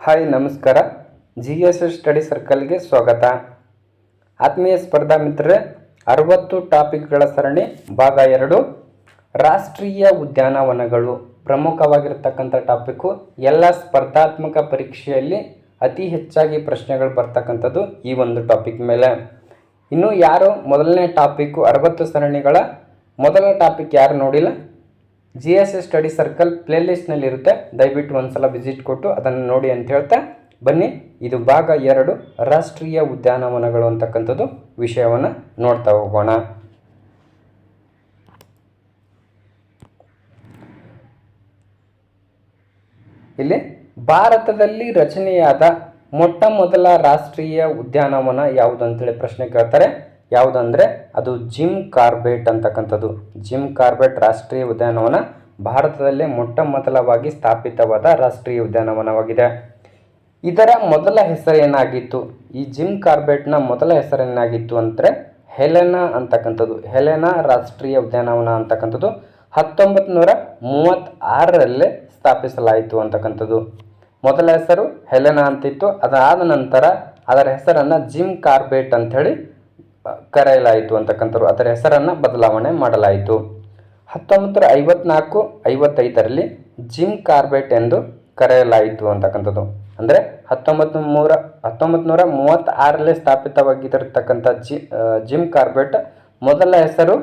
Hi ನಮಸ್ಕಾರ. GSS study ಸರ್ಕಲ್ಗೆ ಸ್ವಾಗತ. ಆತ್ಮೀಯ ಸ್ಪರ್ಧಾ ಮಿತ್ರರೇ, 60 ಟಾಪಿಕ್ಗಳ ಸರಣಿ ಭಾಗ 2 ರಾಷ್ಟ್ರೀಯ ಉದ್ಯಾನವನಗಳು ಪ್ರಮುಖವಾಗಿರ್ತಕ್ಕಂಥ ಟಾಪಿಕ್ಕು. ಎಲ್ಲ ಸ್ಪರ್ಧಾತ್ಮಕ ಪರೀಕ್ಷೆಯಲ್ಲಿ ಅತಿ ಹೆಚ್ಚಾಗಿ ಪ್ರಶ್ನೆಗಳು ಬರ್ತಕ್ಕಂಥದ್ದು ಈ ಒಂದು ಟಾಪಿಕ್ ಮೇಲೆ. ಇನ್ನು ಯಾರು ಮೊದಲನೇ ಟಾಪಿಕ್ಕು 60 ಸರಣಿಗಳ ಮೊದಲ ಟಾಪಿಕ್ ಯಾರು ನೋಡಿಲ್ಲ, GSS ಸ್ಟಡಿ ಸರ್ಕಲ್ ಪ್ಲೇಲಿಸ್ಟ್ನಲ್ಲಿ ಇರುತ್ತೆ, ದಯವಿಟ್ಟು ಒಂದ್ಸಲ ವಿಸಿಟ್ ಕೊಟ್ಟು ಅದನ್ನು ನೋಡಿ ಅಂತ ಹೇಳ್ತಾ ಬನ್ನಿ. ಇದು ಭಾಗ 2 ರಾಷ್ಟ್ರೀಯ ಉದ್ಯಾನವನಗಳು ಅಂತಕ್ಕಂಥದ್ದು ವಿಷಯವನ್ನು ನೋಡ್ತಾ ಹೋಗೋಣ. ಇಲ್ಲಿ ಭಾರತದಲ್ಲಿ ರಚನೆಯಾದ ಮೊಟ್ಟ ಮೊದಲ ರಾಷ್ಟ್ರೀಯ ಉದ್ಯಾನವನ ಯಾವುದು ಅಂತೇಳಿ ಪ್ರಶ್ನೆ ಕೇಳ್ತಾರೆ. ಯಾವುದಂದರೆ ಅದು ಜಿಮ್ ಕಾರ್ಬೆಟ್ ಅಂತಕ್ಕಂಥದ್ದು. ಜಿಮ್ ಕಾರ್ಬೆಟ್ ರಾಷ್ಟ್ರೀಯ ಉದ್ಯಾನವನ ಭಾರತದಲ್ಲೇ ಮೊಟ್ಟ ಮೊದಲವಾಗಿ ಸ್ಥಾಪಿತವಾದ ರಾಷ್ಟ್ರೀಯ ಉದ್ಯಾನವನವಾಗಿದೆ. ಇದರ ಮೊದಲ ಹೆಸರೇನಾಗಿತ್ತು? ಈ ಜಿಮ್ ಕಾರ್ಬೆಟ್ನ ಮೊದಲ ಹೆಸರೇನಾಗಿತ್ತು ಅಂದರೆ ಹೆಲೆನಾ ಅಂತಕ್ಕಂಥದ್ದು. ಹೆಲೆನಾ ರಾಷ್ಟ್ರೀಯ ಉದ್ಯಾನವನ ಅಂತಕ್ಕಂಥದ್ದು 1936ರಲ್ಲಿ ಸ್ಥಾಪಿಸಲಾಯಿತು ಅಂತಕ್ಕಂಥದ್ದು. ಮೊದಲ ಹೆಸರು ಹೆಲೆನಾ ಅಂತಿತ್ತು. ಅದಾದ ನಂತರ ಅದರ ಹೆಸರನ್ನು ಜಿಮ್ ಕಾರ್ಬೆಟ್ ಅಂಥೇಳಿ ಕರೆಯಲಾಯಿತು ಅಂತಕ್ಕಂಥದ್ದು. ಅದರ ಹೆಸರನ್ನು ಬದಲಾವಣೆ ಮಾಡಲಾಯಿತು. 1954-55ರಲ್ಲಿ ಜಿಮ್ ಕಾರ್ಬೆಟ್ ಎಂದು ಕರೆಯಲಾಯಿತು ಅಂತಕ್ಕಂಥದ್ದು. ಅಂದರೆ 1936ರಲ್ಲಿ ಸ್ಥಾಪಿತವಾಗಿರತಕ್ಕಂಥ ಜಿಮ್ ಕಾರ್ಬೆಟ್ ಮೊದಲ ಹೆಸರು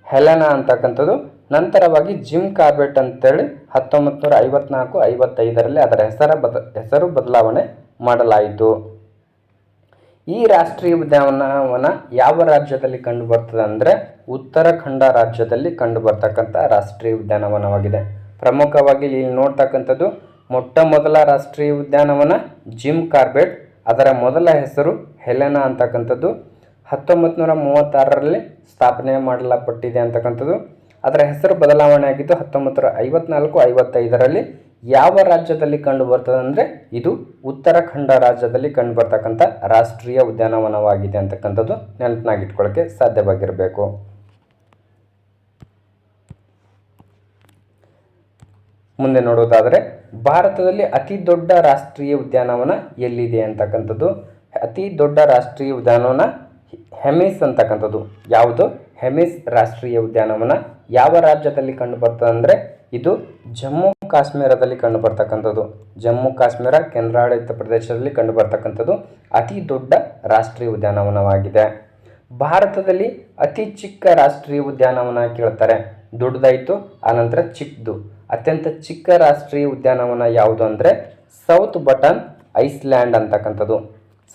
ಹೆಲೆನಾ ಅಂತಕ್ಕಂಥದ್ದು. ನಂತರವಾಗಿ ಜಿಮ್ ಕಾರ್ಬೆಟ್ ಅಂತೇಳಿ 1954-55ರಲ್ಲಿ ಅದರ ಹೆಸರು ಬದಲಾವಣೆ ಮಾಡಲಾಯಿತು. ಈ ರಾಷ್ಟ್ರೀಯ ಉದ್ಯಾನವನ ಯಾವ ರಾಜ್ಯದಲ್ಲಿ ಕಂಡು ಬರ್ತದೆ ಅಂದರೆ ಉತ್ತರಾಖಂಡ ರಾಜ್ಯದಲ್ಲಿ ಕಂಡು ಬರ್ತಕ್ಕಂಥ ರಾಷ್ಟ್ರೀಯ ಉದ್ಯಾನವನವಾಗಿದೆ. ಪ್ರಮುಖವಾಗಿ ಇಲ್ಲಿ ನೋಡ್ತಕ್ಕಂಥದ್ದು ಮೊಟ್ಟ ಮೊದಲ ರಾಷ್ಟ್ರೀಯ ಉದ್ಯಾನವನ ಜಿಮ್ ಕಾರ್ಬೆಟ್. ಅದರ ಮೊದಲ ಹೆಸರು ಹೆಲೆನಾ ಅಂತಕ್ಕಂಥದ್ದು 1936ರಲ್ಲಿ ಸ್ಥಾಪನೆ ಮಾಡಲ್ಪಟ್ಟಿದೆ ಅಂತಕ್ಕಂಥದ್ದು. ಅದರ ಹೆಸರು ಬದಲಾವಣೆ ಆಗಿದ್ದು 1954-55ರಲ್ಲಿ. ಯಾವ ರಾಜ್ಯದಲ್ಲಿ ಕಂಡು ಬರ್ತದೆ ಅಂದರೆ ಇದು ಉತ್ತರಾಖಂಡ ರಾಜ್ಯದಲ್ಲಿ ಕಂಡು ಬರ್ತಕ್ಕಂಥ ರಾಷ್ಟ್ರೀಯ ಉದ್ಯಾನವನವಾಗಿದೆ ಅಂತಕ್ಕಂಥದ್ದು ನೆನಪಿನಾಗಿಟ್ಕೊಳ್ಳೋಕ್ಕೆ ಸಾಧ್ಯವಾಗಿರಬೇಕು. ಮುಂದೆ ನೋಡೋದಾದರೆ ಭಾರತದಲ್ಲಿ ಅತಿ ದೊಡ್ಡ ರಾಷ್ಟ್ರೀಯ ಉದ್ಯಾನವನ ಎಲ್ಲಿದೆ ಅಂತಕ್ಕಂಥದ್ದು. ಅತಿ ದೊಡ್ಡ ರಾಷ್ಟ್ರೀಯ ಉದ್ಯಾನವನ ಹೆಮಿಸ್ ಅಂತಕ್ಕಂಥದ್ದು. ಯಾವುದು? ಹೆಮಿಸ್ ರಾಷ್ಟ್ರೀಯ ಉದ್ಯಾನವನ ಯಾವ ರಾಜ್ಯದಲ್ಲಿ ಕಂಡು ಬರ್ತದೆ ಅಂದರೆ ಇದು ಜಮ್ಮು ಕಾಶ್ಮೀರದಲ್ಲಿ ಕಂಡು ಬರ್ತಕ್ಕಂಥದ್ದು. ಜಮ್ಮು ಕಾಶ್ಮೀರ ಕೇಂದ್ರಾಡಳಿತ ಪ್ರದೇಶದಲ್ಲಿ ಕಂಡು ಬರ್ತಕ್ಕಂಥದ್ದು ಅತಿ ದೊಡ್ಡ ರಾಷ್ಟ್ರೀಯ ಉದ್ಯಾನವನವಾಗಿದೆ. ಭಾರತದಲ್ಲಿ ಅತಿ ಚಿಕ್ಕ ರಾಷ್ಟ್ರೀಯ ಉದ್ಯಾನವನ ಕೇಳ್ತಾರೆ. ದೊಡ್ಡದಾಯಿತು, ಆನಂತರ ಚಿಕ್ಕದು. ಅತ್ಯಂತ ಚಿಕ್ಕ ರಾಷ್ಟ್ರೀಯ ಉದ್ಯಾನವನ ಯಾವುದು ಅಂದರೆ ಸೌತ್ ಬಟನ್ ಐಸ್ಲ್ಯಾಂಡ್ ಅಂತಕ್ಕಂಥದ್ದು.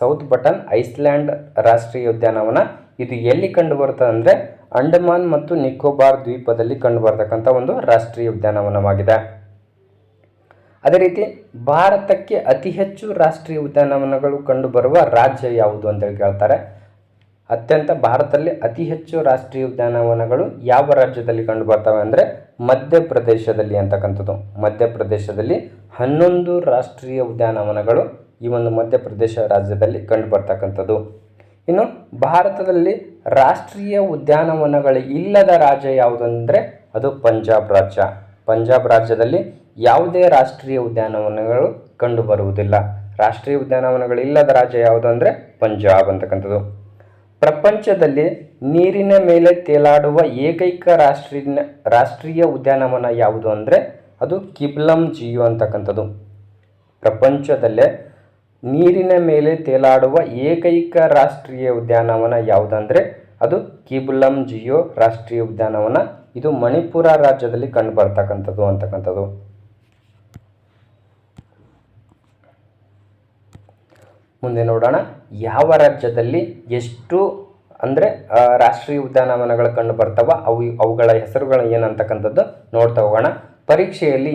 ಸೌತ್ ಬಟನ್ ಐಸ್ಲ್ಯಾಂಡ್ ರಾಷ್ಟ್ರೀಯ ಉದ್ಯಾನವನ ಇದು ಎಲ್ಲಿ ಕಂಡು ಬರ್ತದೆ ಅಂದರೆ ಅಂಡಮಾನ್ ಮತ್ತು ನಿಕೋಬಾರ್ ದ್ವೀಪದಲ್ಲಿ ಕಂಡು ಬರ್ತಕ್ಕಂಥ ಒಂದು ರಾಷ್ಟ್ರೀಯ ಉದ್ಯಾನವನವಾಗಿದೆ. ಅದೇ ರೀತಿ ಭಾರತಕ್ಕೆ ಅತಿ ಹೆಚ್ಚು ರಾಷ್ಟ್ರೀಯ ಉದ್ಯಾನವನಗಳು ಕಂಡುಬರುವ ರಾಜ್ಯ ಯಾವುದು ಅಂತೇಳಿ ಕೇಳ್ತಾರೆ. ಭಾರತದಲ್ಲಿ ಅತಿ ಹೆಚ್ಚು ರಾಷ್ಟ್ರೀಯ ಉದ್ಯಾನವನಗಳು ಯಾವ ರಾಜ್ಯದಲ್ಲಿ ಕಂಡು ಬರ್ತವೆ ಅಂದರೆ ಮಧ್ಯಪ್ರದೇಶದಲ್ಲಿ ಅಂತಕ್ಕಂಥದ್ದು. ಮಧ್ಯಪ್ರದೇಶದಲ್ಲಿ 11 ರಾಷ್ಟ್ರೀಯ ಉದ್ಯಾನವನಗಳು ಈ ಒಂದು ಮಧ್ಯಪ್ರದೇಶ ರಾಜ್ಯದಲ್ಲಿ ಕಂಡು ಬರ್ತಕ್ಕಂಥದ್ದು. ಇನ್ನು ಭಾರತದಲ್ಲಿ ರಾಷ್ಟ್ರೀಯ ಉದ್ಯಾನವನಗಳು ಇಲ್ಲದ ರಾಜ್ಯ ಯಾವುದಂದರೆ ಅದು ಪಂಜಾಬ್ ರಾಜ್ಯ. ಪಂಜಾಬ್ ರಾಜ್ಯದಲ್ಲಿ ಯಾವುದೇ ರಾಷ್ಟ್ರೀಯ ಉದ್ಯಾನವನಗಳು ಕಂಡು ಬರುವುದಿಲ್ಲ. ರಾಷ್ಟ್ರೀಯ ಉದ್ಯಾನವನಗಳು ಇಲ್ಲದ ರಾಜ್ಯ ಯಾವುದು ಅಂದರೆ ಪಂಜಾಬ್ ಅಂತಕ್ಕಂಥದ್ದು. ಪ್ರಪಂಚದಲ್ಲಿ ನೀರಿನ ಮೇಲೆ ತೇಲಾಡುವ ಏಕೈಕ ರಾಷ್ಟ್ರೀಯ ಉದ್ಯಾನವನ ಯಾವುದು ಅಂದರೆ ಅದು ಕಿಬ್ಲಂ ಜಿಯೋ ಅಂತಕ್ಕಂಥದ್ದು. ಪ್ರಪಂಚದಲ್ಲೇ ನೀರಿನ ಮೇಲೆ ತೇಲಾಡುವ ಏಕೈಕ ರಾಷ್ಟ್ರೀಯ ಉದ್ಯಾನವನ ಯಾವುದಂದರೆ ಅದು ಕಿಬ್ಲಂ ಜಿಯೋ ರಾಷ್ಟ್ರೀಯ ಉದ್ಯಾನವನ. ಇದು ಮಣಿಪುರ ರಾಜ್ಯದಲ್ಲಿ ಕಂಡು ಬರ್ತಕ್ಕಂಥದ್ದು ಅಂತಕ್ಕಂಥದ್ದು. ಮುಂದೆ ನೋಡೋಣ ಯಾವ ರಾಜ್ಯದಲ್ಲಿ ಎಷ್ಟು ಅಂದರೆ ರಾಷ್ಟ್ರೀಯ ಉದ್ಯಾನವನಗಳು ಕಂಡು ಬರ್ತಾವ, ಅವುಗಳ ಹೆಸರುಗಳು ಏನಂತಕ್ಕಂಥದ್ದು ನೋಡ್ತಾ ಹೋಗೋಣ. ಪರೀಕ್ಷೆಯಲ್ಲಿ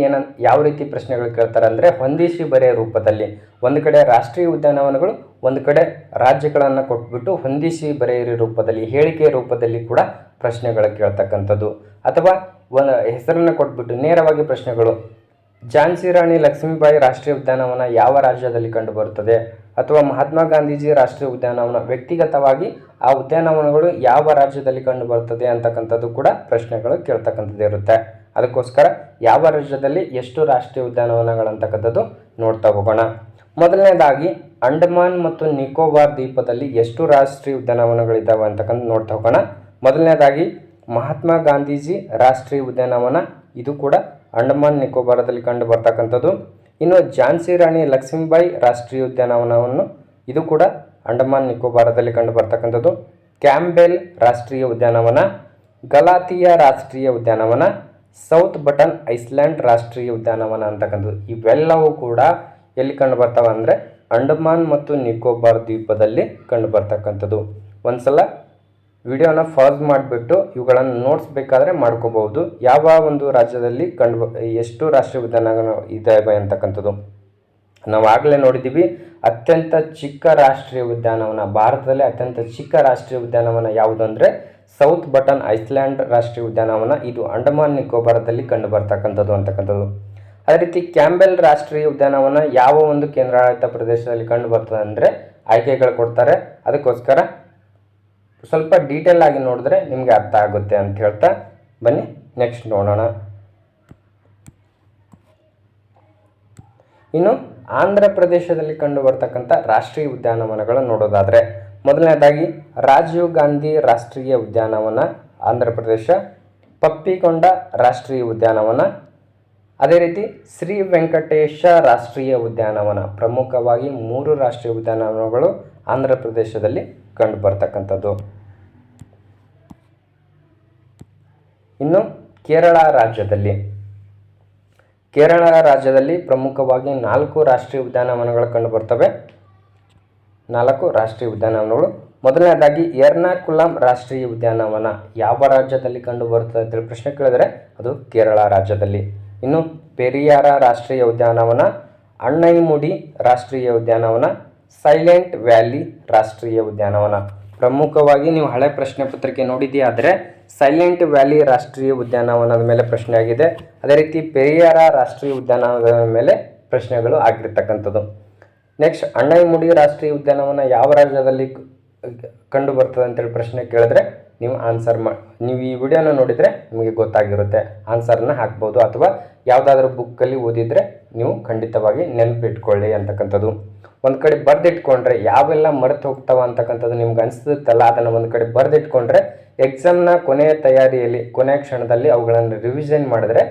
ಯಾವ ರೀತಿ ಪ್ರಶ್ನೆಗಳು ಕೇಳ್ತಾರೆ ಅಂದರೆ ಹೊಂದಿಸಿ ಬರೆಯ ರೂಪದಲ್ಲಿ. ಒಂದು ಕಡೆ ರಾಷ್ಟ್ರೀಯ ಉದ್ಯಾನವನಗಳು, ಒಂದು ಕಡೆ ರಾಜ್ಯಗಳನ್ನು ಕೊಟ್ಬಿಟ್ಟು ಹೊಂದಿಸಿ ಬರೆಯ ರೂಪದಲ್ಲಿ, ಹೇಳಿಕೆ ರೂಪದಲ್ಲಿ ಕೂಡ ಪ್ರಶ್ನೆಗಳು ಕೇಳ್ತಕ್ಕಂಥದ್ದು. ಅಥವಾ ಒಂದು ಹೆಸರನ್ನು ಕೊಟ್ಬಿಟ್ಟು ನೇರವಾಗಿ ಪ್ರಶ್ನೆಗಳು. ಝಾನ್ಸಿ ರಾಣಿ ಲಕ್ಷ್ಮೀಬಾಯಿ ರಾಷ್ಟ್ರೀಯ ಉದ್ಯಾನವನ ಯಾವ ರಾಜ್ಯದಲ್ಲಿ ಕಂಡು ಬರುತ್ತದೆ? ಅಥವಾ ಮಹಾತ್ಮ ಗಾಂಧೀಜಿ ರಾಷ್ಟ್ರೀಯ ಉದ್ಯಾನವನ ವ್ಯಕ್ತಿಗತವಾಗಿ ಆ ಉದ್ಯಾನವನಗಳು ಯಾವ ರಾಜ್ಯದಲ್ಲಿ ಕಂಡು ಬರ್ತದೆ ಅಂತಕ್ಕಂಥದ್ದು ಕೂಡ ಪ್ರಶ್ನೆಗಳು ಕೇಳ್ತಕ್ಕಂಥದ್ದು ಇರುತ್ತೆ. ಅದಕ್ಕೋಸ್ಕರ ಯಾವ ರಾಜ್ಯದಲ್ಲಿ ಎಷ್ಟು ರಾಷ್ಟ್ರೀಯ ಉದ್ಯಾನವನಗಳಂತಕ್ಕಂಥದ್ದು ನೋಡ್ತಾ ಹೋಗೋಣ. ಮೊದಲನೇದಾಗಿ ಅಂಡಮಾನ್ ಮತ್ತು ನಿಕೋಬಾರ್ ದ್ವೀಪದಲ್ಲಿ ಎಷ್ಟು ರಾಷ್ಟ್ರೀಯ ಉದ್ಯಾನವನಗಳಿದ್ದಾವೆ ಅಂತಕ್ಕಂಥ ನೋಡ್ತಾ ಹೋಗೋಣ. ಮೊದಲನೇದಾಗಿ ಮಹಾತ್ಮ ಗಾಂಧೀಜಿ ರಾಷ್ಟ್ರೀಯ ಉದ್ಯಾನವನ, ಇದು ಕೂಡ ಅಂಡಮಾನ್ ನಿಕೋಬಾರದಲ್ಲಿ ಕಂಡು ಬರ್ತಕ್ಕಂಥದ್ದು. ಇನ್ನು ಝಾನ್ಸಿ ರಾಣಿ ಲಕ್ಷ್ಮೀಬಾಯಿ ರಾಷ್ಟ್ರೀಯ ಉದ್ಯಾನವನವನ್ನು, ಇದು ಕೂಡ ಅಂಡಮಾನ್ ನಿಕೋಬಾರದಲ್ಲಿ ಕಂಡು ಬರ್ತಕ್ಕಂಥದ್ದು. ಕ್ಯಾಂಬೆಲ್ ರಾಷ್ಟ್ರೀಯ ಉದ್ಯಾನವನ, ಗಲಾತಿಯಾ ರಾಷ್ಟ್ರೀಯ ಉದ್ಯಾನವನ, ಸೌತ್ ಬಟನ್ ಐಸ್ಲ್ಯಾಂಡ್ ರಾಷ್ಟ್ರೀಯ ಉದ್ಯಾನವನ ಅಂತಕ್ಕಂಥದ್ದು ಇವೆಲ್ಲವೂ ಕೂಡ ಎಲ್ಲಿ ಕಂಡು ಬರ್ತಾವೆ ಅಂದರೆ ಅಂಡಮಾನ್ ಮತ್ತು ನಿಕೋಬಾರ್ ದ್ವೀಪದಲ್ಲಿ ಕಂಡು ಬರ್ತಕ್ಕಂಥದ್ದು. ಒಂದ್ಸಲ ವಿಡಿಯೋನ ಪಾಸ್ ಮಾಡಿಬಿಟ್ಟು ಇವುಗಳನ್ನು ನೋಟ್ಸ್ ಬೇಕಾದರೆ ಮಾಡ್ಕೋಬಹುದು. ಯಾವ ಒಂದು ರಾಜ್ಯದಲ್ಲಿ ಎಷ್ಟು ರಾಷ್ಟ್ರೀಯ ಉದ್ಯಾನವನ ಇದ್ದಾವೆ ಅಂತಕ್ಕಂಥದ್ದು ನಾವು ಆಗಲೇ ನೋಡಿದ್ದೀವಿ. ಅತ್ಯಂತ ಚಿಕ್ಕ ರಾಷ್ಟ್ರೀಯ ಉದ್ಯಾನವನ, ಭಾರತದಲ್ಲಿ ಅತ್ಯಂತ ಚಿಕ್ಕ ರಾಷ್ಟ್ರೀಯ ಉದ್ಯಾನವನ ಯಾವುದು ಅಂದರೆ ಸೌತ್ ಬಟನ್ ಐಸ್ಲ್ಯಾಂಡ್ ರಾಷ್ಟ್ರೀಯ ಉದ್ಯಾನವನ, ಇದು ಅಂಡಮಾನ್ ನಿಕೋಬಾರದಲ್ಲಿ ಕಂಡು ಬರ್ತಕ್ಕಂಥದ್ದು ಅಂತಕ್ಕಂಥದ್ದು. ಅದೇ ರೀತಿ ಕ್ಯಾಂಬೆಲ್ ರಾಷ್ಟ್ರೀಯ ಉದ್ಯಾನವನ ಯಾವ ಒಂದು ಕೇಂದ್ರಾಡಳಿತ ಪ್ರದೇಶದಲ್ಲಿ ಕಂಡು ಬರ್ತದೆ ಅಂದರೆ ಆಯ್ಕೆಗಳು ಕೊಡ್ತಾರೆ. ಅದಕ್ಕೋಸ್ಕರ ಸ್ವಲ್ಪ ಡೀಟೇಲ್ ಆಗಿ ನೋಡಿದ್ರೆ ನಿಮಗೆ ಅರ್ಥ ಆಗುತ್ತೆ ಅಂತ ಹೇಳ್ತಾ ಬನ್ನಿ ನೆಕ್ಸ್ಟ್ ನೋಡೋಣ. ಇನ್ನು ಆಂಧ್ರ ಪ್ರದೇಶದಲ್ಲಿ ಕಂಡು ಬರ್ತಕ್ಕಂಥ ರಾಷ್ಟ್ರೀಯ ಉದ್ಯಾನವನಗಳು ನೋಡೋದಾದರೆ ಮೊದಲನೇದಾಗಿ ರಾಜೀವ್ ಗಾಂಧಿ ರಾಷ್ಟ್ರೀಯ ಉದ್ಯಾನವನ ಆಂಧ್ರ ಪ್ರದೇಶ, ಪಪ್ಪಿಕೊಂಡ ರಾಷ್ಟ್ರೀಯ ಉದ್ಯಾನವನ, ಅದೇ ರೀತಿ ಶ್ರೀ ವೆಂಕಟೇಶ ರಾಷ್ಟ್ರೀಯ ಉದ್ಯಾನವನ. ಪ್ರಮುಖವಾಗಿ 3 ರಾಷ್ಟ್ರೀಯ ಉದ್ಯಾನವನಗಳು ಆಂಧ್ರ ಪ್ರದೇಶದಲ್ಲಿ ಕಂಡು ಬರ್ತಕ್ಕಂಥದ್ದು. ಇನ್ನು ಕೇರಳ ರಾಜ್ಯದಲ್ಲಿ ಪ್ರಮುಖವಾಗಿ 4 ರಾಷ್ಟ್ರೀಯ ಉದ್ಯಾನವನಗಳು ಕಂಡು ಬರ್ತವೆ. 4 ರಾಷ್ಟ್ರೀಯ ಉದ್ಯಾನವನಗಳು. ಮೊದಲನೇದಾಗಿ ಎರ್ನಾಕುಲಂ ರಾಷ್ಟ್ರೀಯ ಉದ್ಯಾನವನ ಯಾವ ರಾಜ್ಯದಲ್ಲಿ ಕಂಡು ಬರ್ತದೆ ಅಂತೇಳಿ ಪ್ರಶ್ನೆ ಕೇಳಿದರೆ ಅದು ಕೇರಳ ರಾಜ್ಯದಲ್ಲಿ. ಇನ್ನು ಪೆರಿಯಾರ ರಾಷ್ಟ್ರೀಯ ಉದ್ಯಾನವನ, ಅಣ್ಣೈಮುಡಿ ರಾಷ್ಟ್ರೀಯ ಉದ್ಯಾನವನ, ಸೈಲೆಂಟ್ ವ್ಯಾಲಿ ರಾಷ್ಟ್ರೀಯ ಉದ್ಯಾನವನ. ಪ್ರಮುಖವಾಗಿ ನೀವು ಹಳೆ ಪ್ರಶ್ನೆ ಪತ್ರಿಕೆ ನೋಡಿದ್ದೀ ಆದರೆ ಸೈಲೆಂಟ್ ವ್ಯಾಲಿ ರಾಷ್ಟ್ರೀಯ ಉದ್ಯಾನವನದ ಮೇಲೆ ಪ್ರಶ್ನೆ ಆಗಿದೆ. ಅದೇ ರೀತಿ ಪೆರಿಯಾರ ರಾಷ್ಟ್ರೀಯ ಉದ್ಯಾನವನದ ಮೇಲೆ ಪ್ರಶ್ನೆಗಳು ಆಗಿರ್ತಕ್ಕಂಥದ್ದು. ನೆಕ್ಸ್ಟ್ ಅಣ್ಣೈಮುಡಿ ರಾಷ್ಟ್ರೀಯ ಉದ್ಯಾನವನ ಯಾವ ರಾಜ್ಯದಲ್ಲಿ ಕಂಡು ಬರ್ತದೆ ಅಂತೇಳಿ ಪ್ರಶ್ನೆ ಕೇಳಿದ್ರೆ ನೀವು ನೀವು ಈ ವಿಡಿಯೋನ ನೋಡಿದರೆ ನಿಮಗೆ ಗೊತ್ತಾಗಿರುತ್ತೆ. ಆನ್ಸರ್ನ ಹಾಕ್ಬೋದು ಅಥವಾ ಯಾವುದಾದ್ರೂ ಬುಕ್ಕಲ್ಲಿ ಓದಿದರೆ ನೀವು ಖಂಡಿತವಾಗಿ ನೆನಪಿಟ್ಕೊಳ್ಳಿ ಅಂತಕ್ಕಂಥದ್ದು. ಒಂದು ಕಡೆ ಬರೆದಿಟ್ಕೊಂಡ್ರೆ ಯಾವೆಲ್ಲ ಮರೆತು ಹೋಗ್ತಾವ ಅಂತಕ್ಕಂಥದ್ದು ನಿಮ್ಗೆ ಅನಿಸುತ್ತಲ್ಲ, ಅದನ್ನು ಒಂದು ಕಡೆ ಬರೆದಿಟ್ಕೊಂಡ್ರೆ ಎಕ್ಸಾಮ್ನ ಕೊನೆಯ ತಯಾರಿಯಲ್ಲಿ ಕೊನೆಯ ಕ್ಷಣದಲ್ಲಿ ಅವುಗಳನ್ನು ರಿವಿಷನ್ ಮಾಡಿದ್ರೆ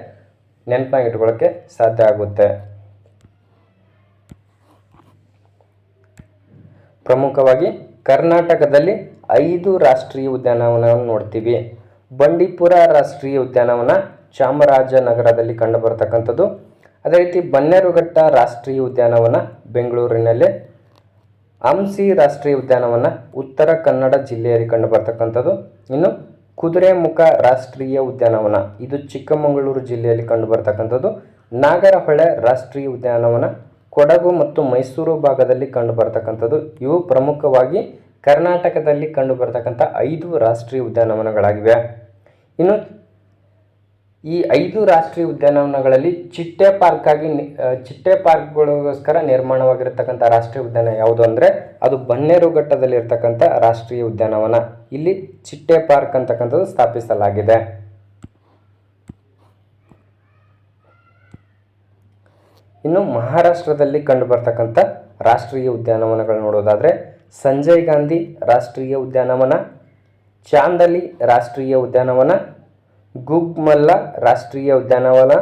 ನೆನಪಾಗಿ ಇಟ್ಕೊಳ್ಳೋಕ್ಕೆ ಸಾಧ್ಯ ಆಗುತ್ತೆ. ಪ್ರಮುಖವಾಗಿ ಕರ್ನಾಟಕದಲ್ಲಿ 5 ರಾಷ್ಟ್ರೀಯ ಉದ್ಯಾನವನವನ್ನು ನೋಡ್ತೀವಿ. ಬಂಡೀಪುರ ರಾಷ್ಟ್ರೀಯ ಉದ್ಯಾನವನ ಚಾಮರಾಜನಗರದಲ್ಲಿ ಕಂಡು ಬರ್ತಕ್ಕಂಥದ್ದು. ಅದೇ ರೀತಿ ಬನ್ನೇರುಘಟ್ಟ ರಾಷ್ಟ್ರೀಯ ಉದ್ಯಾನವನ ಬೆಂಗಳೂರಿನಲ್ಲಿ, ಅಂಸಿ ರಾಷ್ಟ್ರೀಯ ಉದ್ಯಾನವನ ಉತ್ತರ ಕನ್ನಡ ಜಿಲ್ಲೆಯಲ್ಲಿ ಕಂಡು ಬರ್ತಕ್ಕಂಥದ್ದು. ಇನ್ನು ಕುದುರೆಮುಖ ರಾಷ್ಟ್ರೀಯ ಉದ್ಯಾನವನ ಇದು ಚಿಕ್ಕಮಗಳೂರು ಜಿಲ್ಲೆಯಲ್ಲಿ ಕಂಡು ಬರ್ತಕ್ಕಂಥದ್ದು. ನಾಗರಹೊಳೆ ರಾಷ್ಟ್ರೀಯ ಉದ್ಯಾನವನ ಕೊಡಗು ಮತ್ತು ಮೈಸೂರು ಭಾಗದಲ್ಲಿ ಕಂಡು ಬರ್ತಕ್ಕಂಥದ್ದು. ಇವು ಪ್ರಮುಖವಾಗಿ ಕರ್ನಾಟಕದಲ್ಲಿ ಕಂಡು ಬರ್ತಕ್ಕಂಥ 5 ರಾಷ್ಟ್ರೀಯ ಉದ್ಯಾನವನಗಳಾಗಿವೆ. ಇನ್ನು ಈ 5 ರಾಷ್ಟ್ರೀಯ ಉದ್ಯಾನವನಗಳಲ್ಲಿ ಚಿಟ್ಟೆ ಪಾರ್ಕ್ಗಳಿಗೋಸ್ಕರ ನಿರ್ಮಾಣವಾಗಿರ್ತಕ್ಕಂಥ ರಾಷ್ಟ್ರೀಯ ಉದ್ಯಾನ ಯಾವುದು ಅಂದರೆ ಅದು ಬನ್ನೇರುಘಟ್ಟದಲ್ಲಿ ಇರ್ತಕ್ಕಂಥ ರಾಷ್ಟ್ರೀಯ ಉದ್ಯಾನವನ. ಇಲ್ಲಿ ಚಿಟ್ಟೆ ಪಾರ್ಕ್ ಅಂತಕ್ಕಂಥದ್ದು ಸ್ಥಾಪಿಸಲಾಗಿದೆ. ಇನ್ನು ಮಹಾರಾಷ್ಟ್ರದಲ್ಲಿ ಕಂಡು ಬರ್ತಕ್ಕಂಥ ರಾಷ್ಟ್ರೀಯ ಉದ್ಯಾನವನಗಳು ನೋಡೋದಾದರೆ ಸಂಜಯ್ ಗಾಂಧಿ ರಾಷ್ಟ್ರೀಯ ಉದ್ಯಾನವನ, ಚಾಂದಲಿ ರಾಷ್ಟ್ರೀಯ ಉದ್ಯಾನವನ, ಗುಗ್ಮಲ್ಲ ರಾಷ್ಟ್ರೀಯ ಉದ್ಯಾನವನ,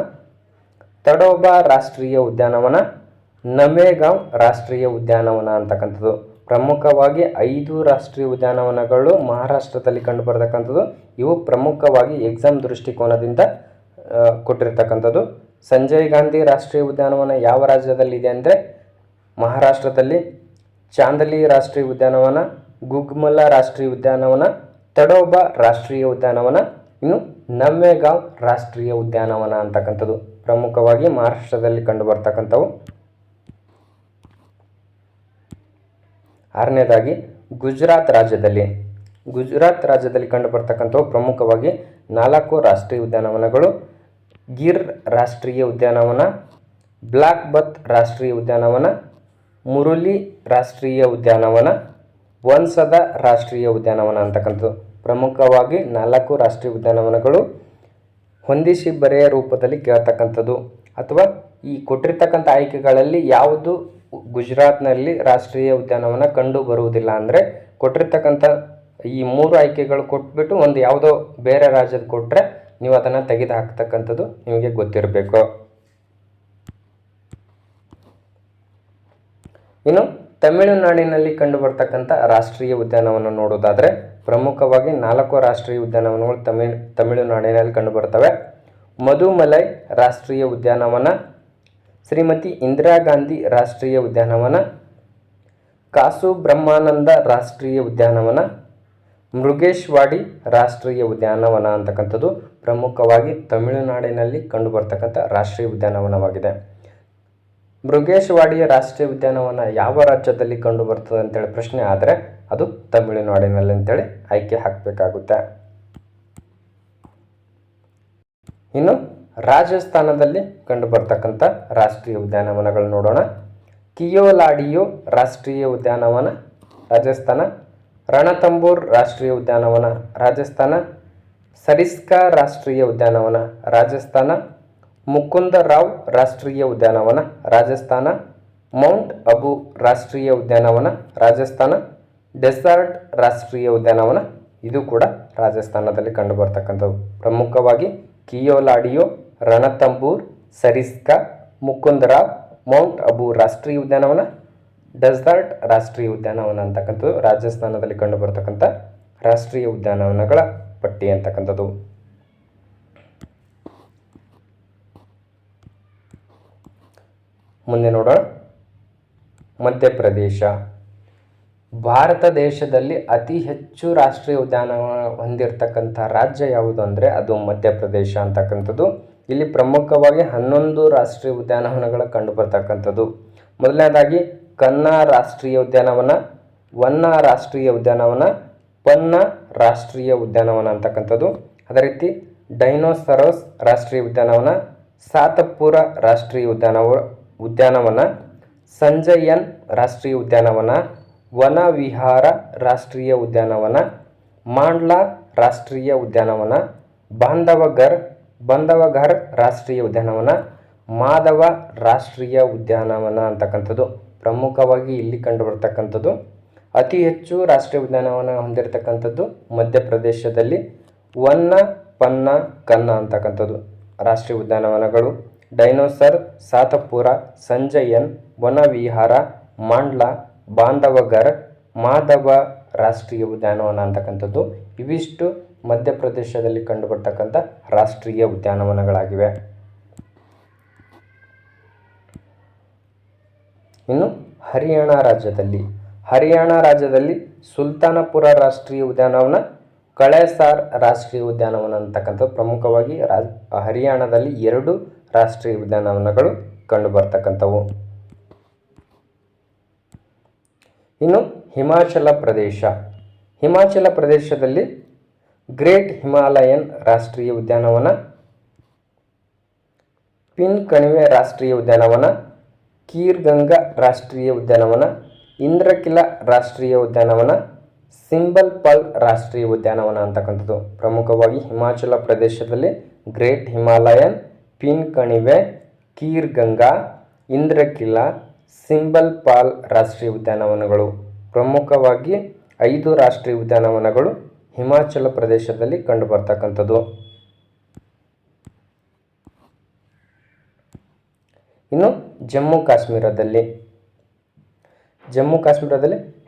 ತಡೋಬಾ ರಾಷ್ಟ್ರೀಯ ಉದ್ಯಾನವನ, ನಮೇಗಾಂವ್ ರಾಷ್ಟ್ರೀಯ ಉದ್ಯಾನವನ ಅಂತಕ್ಕಂಥದ್ದು. ಪ್ರಮುಖವಾಗಿ 5 ರಾಷ್ಟ್ರೀಯ ಉದ್ಯಾನವನಗಳು ಮಹಾರಾಷ್ಟ್ರದಲ್ಲಿ ಕಂಡು ಬರ್ತಕ್ಕಂಥದ್ದು. ಇವು ಪ್ರಮುಖವಾಗಿ ಎಕ್ಸಾಮ್ ದೃಷ್ಟಿಕೋನದಿಂದ ಕೊಟ್ಟಿರ್ತಕ್ಕಂಥದ್ದು. ಸಂಜಯ್ ಗಾಂಧಿ ರಾಷ್ಟ್ರೀಯ ಉದ್ಯಾನವನ ಯಾವ ರಾಜ್ಯದಲ್ಲಿದೆ ಅಂದರೆ ಮಹಾರಾಷ್ಟ್ರದಲ್ಲಿ, ಚಾಂದಲಿ ರಾಷ್ಟ್ರೀಯ ಉದ್ಯಾನವನ, ಗುಗ್ಮಲ್ಲ ರಾಷ್ಟ್ರೀಯ ಉದ್ಯಾನವನ, ತಡೋಬಾ ರಾಷ್ಟ್ರೀಯ ಉದ್ಯಾನವನ, ಇನ್ನು ನಮೇಗಾಂವ್ ರಾಷ್ಟ್ರೀಯ ಉದ್ಯಾನವನ ಅಂತಕ್ಕಂಥದ್ದು ಪ್ರಮುಖವಾಗಿ ಮಹಾರಾಷ್ಟ್ರದಲ್ಲಿ ಕಂಡು ಬರ್ತಕ್ಕಂಥವು. 6ನೇದಾಗಿ ಗುಜರಾತ್ ರಾಜ್ಯದಲ್ಲಿ ಕಂಡು ಬರ್ತಕ್ಕಂಥವು ಪ್ರಮುಖವಾಗಿ 4 ರಾಷ್ಟ್ರೀಯ ಉದ್ಯಾನವನಗಳು. ಗಿರ್ ರಾಷ್ಟ್ರೀಯ ಉದ್ಯಾನವನ, ಬ್ಲಾಕ್ ಬತ್ ರಾಷ್ಟ್ರೀಯ ಉದ್ಯಾನವನ, ಮುರುಲಿ ರಾಷ್ಟ್ರೀಯ ಉದ್ಯಾನವನ, ವಂಸದ ರಾಷ್ಟ್ರೀಯ ಉದ್ಯಾನವನ ಅಂತಕ್ಕಂಥದ್ದು. ಪ್ರಮುಖವಾಗಿ 4 ರಾಷ್ಟ್ರೀಯ ಉದ್ಯಾನವನಗಳು ಹೊಂದಿಸಿ ಬರೆಯ ರೂಪದಲ್ಲಿ ಕೇಳ್ತಕ್ಕಂಥದ್ದು ಅಥವಾ ಈ ಕೊಟ್ಟಿರ್ತಕ್ಕಂಥ ಆಯ್ಕೆಗಳಲ್ಲಿ ಯಾವುದು ಗುಜರಾತ್ನಲ್ಲಿ ರಾಷ್ಟ್ರೀಯ ಉದ್ಯಾನವನ ಕಂಡು ಬರುವುದಿಲ್ಲ ಅಂದರೆ ಕೊಟ್ಟಿರ್ತಕ್ಕಂಥ ಈ 3 ಆಯ್ಕೆಗಳು ಕೊಟ್ಬಿಟ್ಟು ಒಂದು ಯಾವುದೋ ಬೇರೆ ರಾಜ್ಯದ ಕೊಟ್ಟರೆ ನೀವು ಅದನ್ನು ತೆಗೆದು ಹಾಕ್ತಕ್ಕಂಥದ್ದು ನಿಮಗೆ ಗೊತ್ತಿರಬೇಕು. ಇನ್ನು ತಮಿಳುನಾಡಿನಲ್ಲಿ ಕಂಡು ಬರ್ತಕ್ಕಂಥ ರಾಷ್ಟ್ರೀಯ ಉದ್ಯಾನವನ ನೋಡೋದಾದರೆ ಪ್ರಮುಖವಾಗಿ 4 ರಾಷ್ಟ್ರೀಯ ಉದ್ಯಾನವನಗಳು ತಮಿಳುನಾಡಿನಲ್ಲಿ ಕಂಡು ಬರ್ತವೆ. ಮಧುಮಲೈ ರಾಷ್ಟ್ರೀಯ ಉದ್ಯಾನವನ, ಶ್ರೀಮತಿ ಇಂದಿರಾ ಗಾಂಧಿ ರಾಷ್ಟ್ರೀಯ ಉದ್ಯಾನವನ, ಕಾಸು ಬ್ರಹ್ಮಾನಂದ ರಾಷ್ಟ್ರೀಯ ಉದ್ಯಾನವನ, ಮೃಗೇಶ್ವಾಡಿ ರಾಷ್ಟ್ರೀಯ ಉದ್ಯಾನವನ ಅಂತಕ್ಕಂಥದ್ದು ಪ್ರಮುಖವಾಗಿ ತಮಿಳುನಾಡಿನಲ್ಲಿ ಕಂಡು ಬರ್ತಕ್ಕಂಥ ರಾಷ್ಟ್ರೀಯ ಉದ್ಯಾನವನವಾಗಿದೆ. ಮೃಗೇಶ್ವಾಡಿ ರಾಷ್ಟ್ರೀಯ ಉದ್ಯಾನವನ ಯಾವ ರಾಜ್ಯದಲ್ಲಿ ಕಂಡು ಬರ್ತದೆ ಅಂತೇಳಿ ಪ್ರಶ್ನೆ ಆದರೆ ಅದು ತಮಿಳುನಾಡಿನಲ್ಲಿ ಅಂತೇಳಿ ಆಯ್ಕೆ ಹಾಕಬೇಕಾಗುತ್ತೆ. ಇನ್ನು ರಾಜಸ್ಥಾನದಲ್ಲಿ ಕಂಡು ಬರ್ತಕ್ಕಂಥ ರಾಷ್ಟ್ರೀಯ ಉದ್ಯಾನವನಗಳು ನೋಡೋಣ. ಕಿಯೋಲಾಡಿಯೋ ರಾಷ್ಟ್ರೀಯ ಉದ್ಯಾನವನ ರಾಜಸ್ಥಾನ, ರಣಥಂಬೋರ್ ರಾಷ್ಟ್ರೀಯ ಉದ್ಯಾನವನ ರಾಜಸ್ಥಾನ, ಸರಿಸ್ಕಾ ರಾಷ್ಟ್ರೀಯ ಉದ್ಯಾನವನ ರಾಜಸ್ಥಾನ, ಮುಕುಂದರಾವ್ ರಾಷ್ಟ್ರೀಯ ಉದ್ಯಾನವನ ರಾಜಸ್ಥಾನ, ಮೌಂಟ್ ಅಬು ರಾಷ್ಟ್ರೀಯ ಉದ್ಯಾನವನ ರಾಜಸ್ಥಾನ, ಡೆಸರ್ಟ್ ರಾಷ್ಟ್ರೀಯ ಉದ್ಯಾನವನ ಇದು ಕೂಡ ರಾಜಸ್ಥಾನದಲ್ಲಿ ಕಂಡು ಬರ್ತಕ್ಕಂಥವು. ಪ್ರಮುಖವಾಗಿ ಕಿಯೋಲಾಡಿಯೋ, ರಣಥಂಬೂರ್, ಸರಿಸ್ಕಾ, ಮುಕುಂದರಾವ್, ಮೌಂಟ್ ಅಬು ರಾಷ್ಟ್ರೀಯ ಉದ್ಯಾನವನ, ಡೆಸರ್ಟ್ ರಾಷ್ಟ್ರೀಯ ಉದ್ಯಾನವನ ಅಂತಕ್ಕಂಥದ್ದು ರಾಜಸ್ಥಾನದಲ್ಲಿ ಕಂಡು ಬರ್ತಕ್ಕಂಥ ರಾಷ್ಟ್ರೀಯ ಉದ್ಯಾನವನಗಳ ಪಟ್ಟಿ ಅಂತಕ್ಕಂಥದ್ದು. ಮುಂದೆ ನೋಡೋಣ. ಮಧ್ಯಪ್ರದೇಶ. ಭಾರತ ದೇಶದಲ್ಲಿ ಅತಿ ಹೆಚ್ಚು ರಾಷ್ಟ್ರೀಯ ಉದ್ಯಾನವನ ಹೊಂದಿರತಕ್ಕಂಥ ರಾಜ್ಯ ಯಾವುದು ಅಂದರೆ ಅದು ಮಧ್ಯಪ್ರದೇಶ ಅಂತಕ್ಕಂಥದ್ದು. ಇಲ್ಲಿ ಪ್ರಮುಖವಾಗಿ 11 ರಾಷ್ಟ್ರೀಯ ಉದ್ಯಾನವನಗಳು ಕಂಡು ಬರ್ತಕ್ಕಂಥದ್ದು. ಮೊದಲನೇದಾಗಿ ಕನ್ನಾ ರಾಷ್ಟ್ರೀಯ ಉದ್ಯಾನವನ, ವನ್ನಾ ರಾಷ್ಟ್ರೀಯ ಉದ್ಯಾನವನ, ಪನ್ನಾ ರಾಷ್ಟ್ರೀಯ ಉದ್ಯಾನವನ ಅಂತಕ್ಕಂಥದ್ದು. ಅದೇ ರೀತಿ ಡೈನೋಸರಸ್ ರಾಷ್ಟ್ರೀಯ ಉದ್ಯಾನವನ, ಸಾತಪುರ ರಾಷ್ಟ್ರೀಯ ಉದ್ಯಾನವನ, ಸಂಜಯನ್ ರಾಷ್ಟ್ರೀಯ ಉದ್ಯಾನವನ, ವನವಿಹಾರ ರಾಷ್ಟ್ರೀಯ ಉದ್ಯಾನವನ, ಮಾಂಡ್ಲಾ ರಾಷ್ಟ್ರೀಯ ಉದ್ಯಾನವನ, ಬಾಂಧವಘರ್ ರಾಷ್ಟ್ರೀಯ ಉದ್ಯಾನವನ, ಮಾಧವ ರಾಷ್ಟ್ರೀಯ ಉದ್ಯಾನವನ ಅಂತಕ್ಕಂಥದ್ದು ಪ್ರಮುಖವಾಗಿ ಇಲ್ಲಿ ಕಂಡುಬರ್ತಕ್ಕಂಥದ್ದು. ಅತಿ ಹೆಚ್ಚು ರಾಷ್ಟ್ರೀಯ ಉದ್ಯಾನವನ ಹೊಂದಿರತಕ್ಕಂಥದ್ದು ಮಧ್ಯಪ್ರದೇಶದಲ್ಲಿ ವನ್ನ, ಪನ್ನ, ಕನ್ನ ಅಂತಕ್ಕಂಥದ್ದು ರಾಷ್ಟ್ರೀಯ ಉದ್ಯಾನವನಗಳು. ಡೈನೋಸರ್, ಸಾತಪುರ, ಸಂಜಯನ್, ವನವಿಹಾರ, ಮಾಂಡ್ಲಾ, ಬಾಂಧವಘರ್, ಮಾಧವ ರಾಷ್ಟ್ರೀಯ ಉದ್ಯಾನವನ ಅಂತಕ್ಕಂಥದ್ದು ಇವಿಷ್ಟು ಮಧ್ಯಪ್ರದೇಶದಲ್ಲಿ ಕಂಡುಬರ್ತಕ್ಕಂಥ ರಾಷ್ಟ್ರೀಯ ಉದ್ಯಾನವನಗಳಾಗಿವೆ. ಇನ್ನು ಹರಿಯಾಣ ರಾಜ್ಯದಲ್ಲಿ ಸುಲ್ತಾನಪುರ ರಾಷ್ಟ್ರೀಯ ಉದ್ಯಾನವನ, ಕಳೇಸಾರ್ ರಾಷ್ಟ್ರೀಯ ಉದ್ಯಾನವನ ಅಂತಕ್ಕಂಥದ್ದು ಪ್ರಮುಖವಾಗಿ ಹರಿಯಾಣದಲ್ಲಿ 2 ರಾಷ್ಟ್ರೀಯ ಉದ್ಯಾನವನಗಳು ಕಂಡು ಬರ್ತಕ್ಕಂಥವು. ಇನ್ನು ಹಿಮಾಚಲ ಪ್ರದೇಶದಲ್ಲಿ ಗ್ರೇಟ್ ಹಿಮಾಲಯನ್ ರಾಷ್ಟ್ರೀಯ ಉದ್ಯಾನವನ, ಪಿನ್ ಕಣಿವೆ ರಾಷ್ಟ್ರೀಯ ಉದ್ಯಾನವನ, ಕೀರ್ಗಂಗಾ ರಾಷ್ಟ್ರೀಯ ಉದ್ಯಾನವನ, ಇಂದ್ರಕಿಲ ರಾಷ್ಟ್ರೀಯ ಉದ್ಯಾನವನ, ಸಿಂಬಲ್ಪಾಲ್ ರಾಷ್ಟ್ರೀಯ ಉದ್ಯಾನವನ ಅಂತಕ್ಕಂಥದ್ದು ಪ್ರಮುಖವಾಗಿ ಹಿಮಾಚಲ ಪ್ರದೇಶದಲ್ಲಿ ಗ್ರೇಟ್ ಹಿಮಾಲಯನ್, ಪಿನ್ ಕಣಿವೆ, ಕೀರ್ಗಂಗಾ, ಇಂದ್ರಕಿಲ, ಸಿಂಬಲ್ಪಾಲ್ ರಾಷ್ಟ್ರೀಯ ಉದ್ಯಾನವನಗಳು ಪ್ರಮುಖವಾಗಿ 5 ರಾಷ್ಟ್ರೀಯ ಉದ್ಯಾನವನಗಳು ಹಿಮಾಚಲ ಪ್ರದೇಶದಲ್ಲಿ ಕಂಡುಬರ್ತಕ್ಕಂಥದ್ದು. ಇನ್ನು ಜಮ್ಮು ಕಾಶ್ಮೀರದಲ್ಲಿ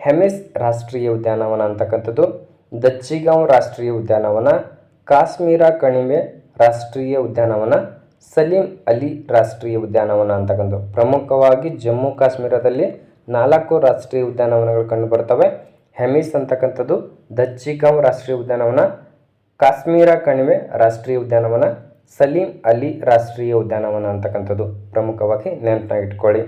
ಹೆಮಿಸ್ ರಾಷ್ಟ್ರೀಯ ಉದ್ಯಾನವನ ಅಂತಕ್ಕಂಥದ್ದು, ದಚ್ಚಿಗಾಂವ್ ರಾಷ್ಟ್ರೀಯ ಉದ್ಯಾನವನ, ಕಾಶ್ಮೀರ ಕಣಿವೆ ರಾಷ್ಟ್ರೀಯ ಉದ್ಯಾನವನ, ಸಲೀಂ ಅಲಿ ರಾಷ್ಟ್ರೀಯ ಉದ್ಯಾನವನ ಅಂತಕ್ಕಂಥದ್ದು ಪ್ರಮುಖವಾಗಿ ಜಮ್ಮು ಕಾಶ್ಮೀರದಲ್ಲಿ 4 ರಾಷ್ಟ್ರೀಯ ಉದ್ಯಾನವನಗಳು ಕಂಡುಬರ್ತವೆ. ಹೆಮಿಸ್ ಅಂತಕ್ಕಂಥದ್ದು, ದಚ್ಚಿಗಾಂವ್ ರಾಷ್ಟ್ರೀಯ ಉದ್ಯಾನವನ, ಕಾಶ್ಮೀರ ಕಣಿವೆ ರಾಷ್ಟ್ರೀಯ ಉದ್ಯಾನವನ, ಸಲೀಂ ಅಲಿ ರಾಷ್ಟ್ರೀಯ ಉದ್ಯಾನವನ ಅಂತಕ್ಕಂಥದ್ದು ಪ್ರಮುಖವಾಗಿ ನೆನಪಿನಾಗಿ ಇಟ್ಕೊಳ್ಳಿ.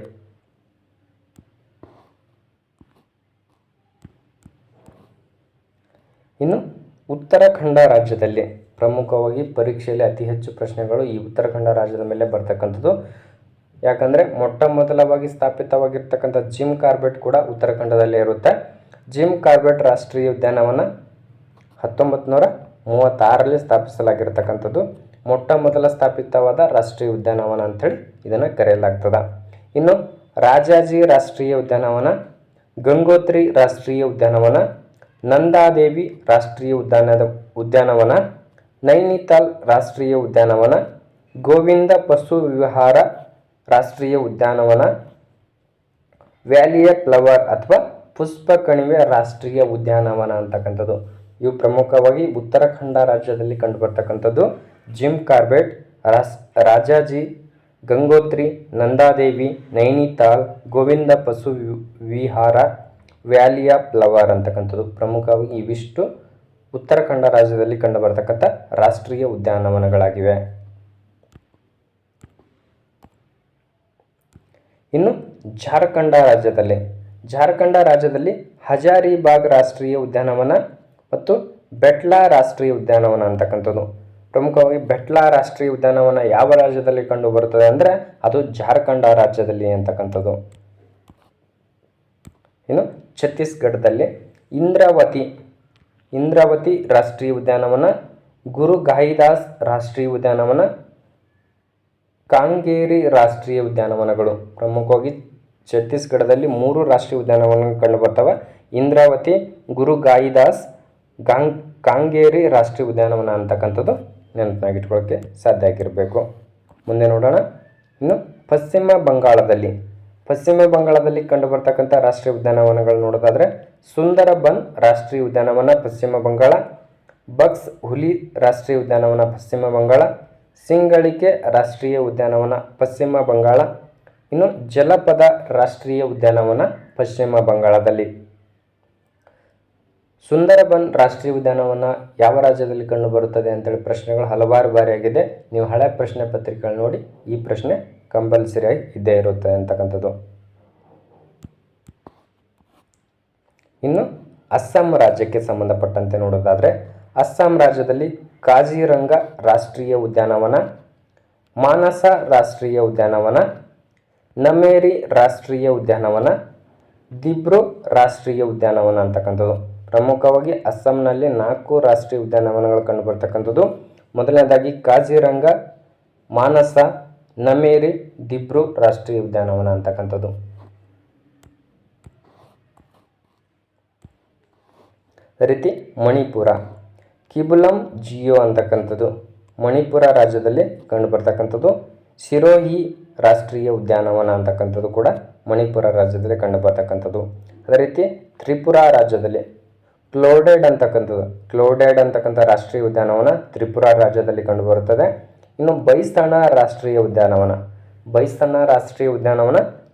ಇನ್ನು ಉತ್ತರಾಖಂಡ ರಾಜ್ಯದಲ್ಲಿ ಪ್ರಮುಖವಾಗಿ ಪರೀಕ್ಷೆಯಲ್ಲಿ ಅತಿ ಹೆಚ್ಚು ಪ್ರಶ್ನೆಗಳು ಈ ಉತ್ತರಾಖಂಡ ರಾಜ್ಯದ ಮೇಲೆ ಬರ್ತಕ್ಕಂಥದ್ದು. ಯಾಕಂದರೆ ಮೊದಲವಾಗಿ ಸ್ಥಾಪಿತವಾಗಿರ್ತಕ್ಕಂಥ ಜಿಮ್ ಕಾರ್ಬೆಟ್ ಕೂಡ ಉತ್ತರಾಖಂಡದಲ್ಲೇ ಇರುತ್ತೆ. ಜಿಮ್ ಕಾರ್ಬೆಟ್ ರಾಷ್ಟ್ರೀಯ ಉದ್ಯಾನವನ 1936ರಲ್ಲಿ ಸ್ಥಾಪಿಸಲಾಗಿರ್ತಕ್ಕಂಥದ್ದು ಮೊದಲ ಸ್ಥಾಪಿತವಾದ ರಾಷ್ಟ್ರೀಯ ಉದ್ಯಾನವನ ಅಂಥೇಳಿ ಇದನ್ನು ಕರೆಯಲಾಗ್ತದೆ. ಇನ್ನು ರಾಜಾಜಿ ರಾಷ್ಟ್ರೀಯ ಉದ್ಯಾನವನ, ಗಂಗೋತ್ರಿ ರಾಷ್ಟ್ರೀಯ ಉದ್ಯಾನವನ, ನಂದಾದೇವಿ ರಾಷ್ಟ್ರೀಯ ಉದ್ಯಾನವನ, ನೈನಿತಾಲ್ ರಾಷ್ಟ್ರೀಯ ಉದ್ಯಾನವನ, ಗೋವಿಂದ ಪಶು ವಿಹಾರ ರಾಷ್ಟ್ರೀಯ ಉದ್ಯಾನವನ, ವ್ಯಾಲಿಯ ಫ್ಲವರ್ ಅಥವಾ ಪುಷ್ಪ ಕಣಿವೆ ರಾಷ್ಟ್ರೀಯ ಉದ್ಯಾನವನ ಅಂತಕ್ಕಂಥದ್ದು. ಇವು ಪ್ರಮುಖವಾಗಿ ಉತ್ತರಾಖಂಡ ರಾಜ್ಯದಲ್ಲಿ ಕಂಡುಬರ್ತಕ್ಕಂಥದ್ದು. ಜಿಮ್ ಕಾರ್ಬೆಟ್, ರಾಜಾಜಿ, ಗಂಗೋತ್ರಿ, ನಂದಾದೇವಿ, ನೈನಿತಾಲ್, ಗೋವಿಂದ ಪಶು ವಿಹಾರ, ವ್ಯಾಲಿಯ ಫ್ಲವರ್ ಅಂತಕ್ಕಂಥದ್ದು ಪ್ರಮುಖವಾಗಿ ಇವಿಷ್ಟು ಉತ್ತರಾಖಂಡ ರಾಜ್ಯದಲ್ಲಿ ಕಂಡುಬರ್ತಕ್ಕಂಥ ರಾಷ್ಟ್ರೀಯ ಉದ್ಯಾನವನಗಳಾಗಿವೆ. ಇನ್ನು ಜಾರ್ಖಂಡ ರಾಜ್ಯದಲ್ಲಿ ಹಜಾರಿಬಾಗ್ ರಾಷ್ಟ್ರೀಯ ಉದ್ಯಾನವನ ಮತ್ತು ಬೆಟ್ಲಾ ರಾಷ್ಟ್ರೀಯ ಉದ್ಯಾನವನ ಅಂತಕ್ಕಂಥದ್ದು. ಪ್ರಮುಖವಾಗಿ ಬೆಟ್ಲಾ ರಾಷ್ಟ್ರೀಯ ಉದ್ಯಾನವನ ಯಾವ ರಾಜ್ಯದಲ್ಲಿ ಕಂಡು ಬರುತ್ತದೆ ಅಂದರೆ ಅದು ಜಾರ್ಖಂಡ ರಾಜ್ಯದಲ್ಲಿ ಅಂತಕ್ಕಂಥದ್ದು. ಇನ್ನು ಛತ್ತೀಸ್ಗಢದಲ್ಲಿ ಇಂದ್ರಾವತಿ ರಾಷ್ಟ್ರೀಯ ಉದ್ಯಾನವನ, ಗುರು ಗಾಯಿದಾಸ್ ರಾಷ್ಟ್ರೀಯ ಉದ್ಯಾನವನ, ಕಾಂಗೇರಿ ರಾಷ್ಟ್ರೀಯ ಉದ್ಯಾನವನಗಳು. ಪ್ರಮುಖವಾಗಿ ಛತ್ತೀಸ್ಗಢದಲ್ಲಿ 3 ರಾಷ್ಟ್ರೀಯ ಉದ್ಯಾನವನಗಳು ಕಂಡುಬರ್ತವೆ. ಇಂದ್ರಾವತಿ, ಗುರು ಗಾಯಿದಾಸ್, ಕಾಂಗೇರಿ ರಾಷ್ಟ್ರೀಯ ಉದ್ಯಾನವನ ಅಂತಕ್ಕಂಥದ್ದು ನೆನಪಿನಾಗಿಟ್ಕೊಳ್ಳೋಕ್ಕೆ ಸಾಧ್ಯ ಆಗಿರಬೇಕು. ಮುಂದೆ ನೋಡೋಣ. ಇನ್ನು ಪಶ್ಚಿಮ ಬಂಗಾಳದಲ್ಲಿ ಕಂಡುಬರ್ತಕ್ಕಂಥ ರಾಷ್ಟ್ರೀಯ ಉದ್ಯಾನವನಗಳು ನೋಡೋದಾದರೆ ಸುಂದರಬನ್ ರಾಷ್ಟ್ರೀಯ ಉದ್ಯಾನವನ ಪಶ್ಚಿಮ ಬಂಗಾಳ, ಬಕ್ಸ್ ಹುಲಿ ರಾಷ್ಟ್ರೀಯ ಉದ್ಯಾನವನ ಪಶ್ಚಿಮ ಬಂಗಾಳ, ಸಿಂಗಳಿಕೆ ರಾಷ್ಟ್ರೀಯ ಉದ್ಯಾನವನ ಪಶ್ಚಿಮ ಬಂಗಾಳ, ಇನ್ನು ಜಲಪದ ರಾಷ್ಟ್ರೀಯ ಉದ್ಯಾನವನ ಪಶ್ಚಿಮ ಬಂಗಾಳದಲ್ಲಿ. ಸುಂದರಬನ್ ರಾಷ್ಟ್ರೀಯ ಉದ್ಯಾನವನ ಯಾವ ರಾಜ್ಯದಲ್ಲಿ ಕಂಡುಬರುತ್ತದೆ ಅಂತೇಳಿ ಪ್ರಶ್ನೆಗಳು ಹಲವಾರು ಬಾರಿ ಆಗಿದೆ. ನೀವು ಹಳೆ ಪ್ರಶ್ನೆ ಪತ್ರಿಕೆಗಳು ನೋಡಿ ಈ ಪ್ರಶ್ನೆ ಕಂಪಲ್ಸರಿಯಾಗಿ ಇದ್ದೇ ಇರುತ್ತೆ ಅಂತಕ್ಕಂಥದ್ದು. ಇನ್ನು ಅಸ್ಸಾಂ ರಾಜ್ಯಕ್ಕೆ ಸಂಬಂಧಪಟ್ಟಂತೆ ನೋಡೋದಾದರೆ ಅಸ್ಸಾಂ ರಾಜ್ಯದಲ್ಲಿ ಕಾಜಿರಂಗ ರಾಷ್ಟ್ರೀಯ ಉದ್ಯಾನವನ, ಮಾನಸ ರಾಷ್ಟ್ರೀಯ ಉದ್ಯಾನವನ, ನಮೇರಿ ರಾಷ್ಟ್ರೀಯ ಉದ್ಯಾನವನ, ದಿಬ್ರು ರಾಷ್ಟ್ರೀಯ ಉದ್ಯಾನವನ ಅಂತಕ್ಕಂಥದ್ದು. ಪ್ರಮುಖವಾಗಿ ಅಸ್ಸಾಂನಲ್ಲಿ 4 ರಾಷ್ಟ್ರೀಯ ಉದ್ಯಾನವನಗಳು ಕಂಡುಬರ್ತಕ್ಕಂಥದ್ದು. ಮೊದಲನೇದಾಗಿ ಕಾಜಿರಂಗ, ಮಾನಸ, ನಮೇರಿ, ದಿಬ್ರು ರಾಷ್ಟ್ರೀಯ ಉದ್ಯಾನವನ ಅಂತಕ್ಕಂಥದ್ದು. ಅದೇ ರೀತಿ ಮಣಿಪುರ, ಕಿಬುಲಂ ಜಿಯೋ ಅಂತಕ್ಕಂಥದ್ದು ಮಣಿಪುರ ರಾಜ್ಯದಲ್ಲಿ ಕಂಡುಬರ್ತಕ್ಕಂಥದ್ದು. ಸಿರೋಹಿ ರಾಷ್ಟ್ರೀಯ ಉದ್ಯಾನವನ ಅಂತಕ್ಕಂಥದ್ದು ಕೂಡ ಮಣಿಪುರ ರಾಜ್ಯದಲ್ಲಿ ಕಂಡುಬರ್ತಕ್ಕಂಥದ್ದು. ಅದೇ ರೀತಿ ತ್ರಿಪುರಾ ರಾಜ್ಯದಲ್ಲಿ ಕ್ಲೌಡೆಡ್ ಅಂತಕ್ಕಂಥ ರಾಷ್ಟ್ರೀಯ ಉದ್ಯಾನವನ ತ್ರಿಪುರಾ ರಾಜ್ಯದಲ್ಲಿ ಕಂಡುಬರುತ್ತದೆ. ಇನ್ನು ಬೈಸ್ತಣ ರಾಷ್ಟ್ರೀಯ ಉದ್ಯಾನವನ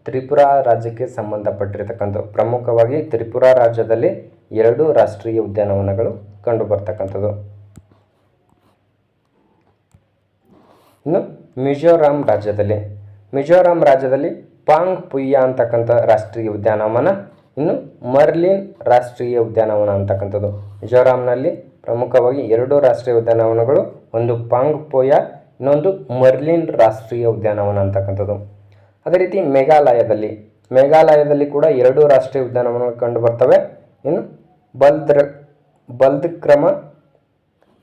ತ್ರಿಪುರಾ ರಾಜ್ಯಕ್ಕೆ ಸಂಬಂಧಪಟ್ಟಿರತಕ್ಕಂಥದ್ದು. ಪ್ರಮುಖವಾಗಿ ತ್ರಿಪುರಾ ರಾಜ್ಯದಲ್ಲಿ 2 ರಾಷ್ಟ್ರೀಯ ಉದ್ಯಾನವನಗಳು ಕಂಡುಬರ್ತಕ್ಕಂಥದ್ದು. ಇನ್ನು ಮಿಜೋರಾಂ ರಾಜ್ಯದಲ್ಲಿ ಪಾಂಗ್ ಪುಯ್ಯ ಅಂತಕ್ಕಂಥ ರಾಷ್ಟ್ರೀಯ ಉದ್ಯಾನವನ, ಇನ್ನು ಮರ್ಲಿನ್ ರಾಷ್ಟ್ರೀಯ ಉದ್ಯಾನವನ ಅಂತಕ್ಕಂಥದ್ದು. ಮಿಜೋರಾಂನಲ್ಲಿ ಪ್ರಮುಖವಾಗಿ 2 ರಾಷ್ಟ್ರೀಯ ಉದ್ಯಾನವನಗಳು, ಒಂದು ಪಾಂಗ್ ಪೋಯ, ಇನ್ನೊಂದು ಮರ್ಲಿನ್ ರಾಷ್ಟ್ರೀಯ ಉದ್ಯಾನವನ ಅಂತಕ್ಕಂಥದ್ದು. ಅದೇ ರೀತಿ ಮೇಘಾಲಯದಲ್ಲಿ ಕೂಡ 2 ರಾಷ್ಟ್ರೀಯ ಉದ್ಯಾನವನಗಳು ಕಂಡು ಬರ್ತವೆ. ಇನ್ನು ಬಲ್ದ್ಕ್ರಮ